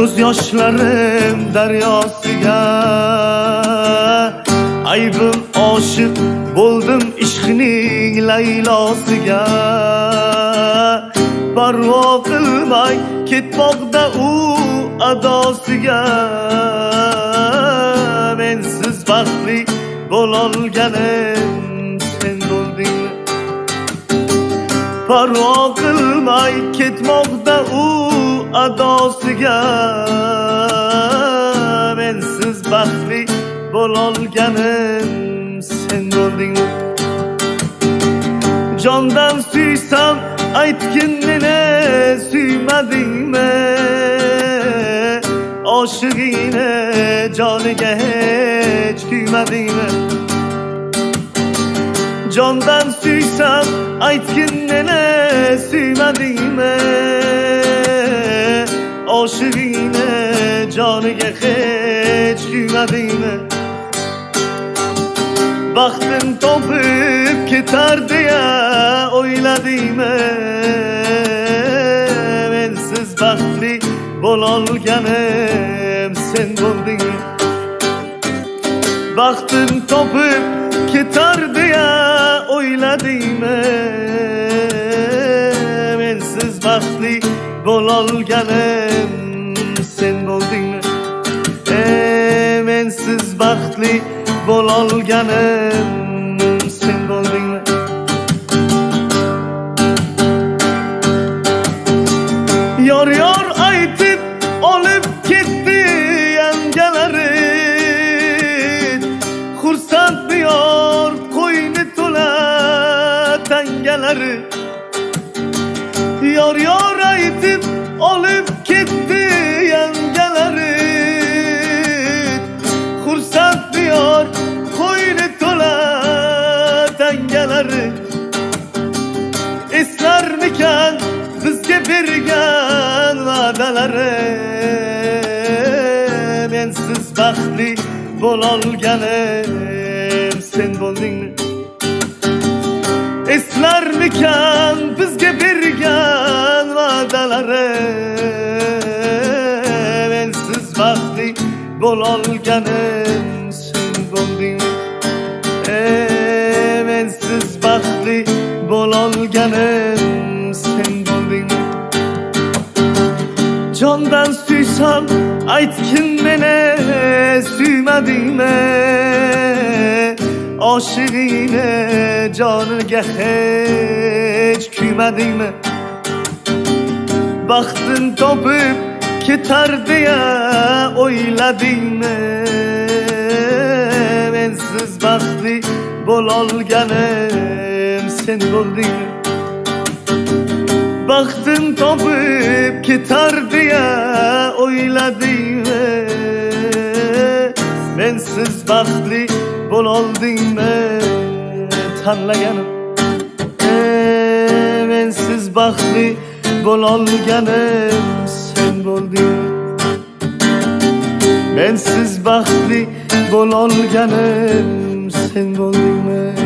Göz yaşlarım deryasıga aybim aşık boldum ishqining laylasıga Parvo qilmay ketmoqda u adosiga Mensiz baxtli bo'lolganim sen bo'lding Parvo qilmay ketmoqda u adosiga Mensiz baxtli bo'lolganim sen bo'lding Jondan suysam aytgin meni suymadingmi Oshig'ingni joniga hech kuymadingmi Jondan suysam aytgin meni suymadingmi Oshig'ingni joniga hech kuymadingmi Baxtim topib ketar deya o'yladingmi Mensiz baxtli bo'lolganim sen bo'ldingmi Baxtim topib ketar deya o'yladingmi Mensiz baxtli bo'lolganim sen bo'ldingmi Mensiz baxtli bo'lolganim sen bo'ldingmi Yor yor aytib olib ketdi yangalari Xursand diyor qo'yni to'la tangalari Yor yor aytib olib ketdi yangalari Xursand diyor qo'yni to'la tangalari Eslarmikan bizga bergan va'dalari Mensiz baxtli bo'lolganim sen bo'ldingmi Eslarmikan bizga bergan va'dalari Mensiz baxtli bo'lolganim sen bo'ldingmi Mensiz baxtli bo'lolganim sen bo'ldingmi Jondan suysam aytgin meni suymadingmi Oshig'ingni joniga hech kuymadingmi Baxtim topib ketar deya o'yladingmi Mensiz baxtli bo'lolganim sen bo'ldingmi Baxtim topib ketar deya o'yladingmi Mensiz baxtli bo'loldingmi tanlaganim Mensiz baxtli bo'lolganim sen bo'ldingmi Mensiz baxtli bo'lolganim sen bo'ldingmi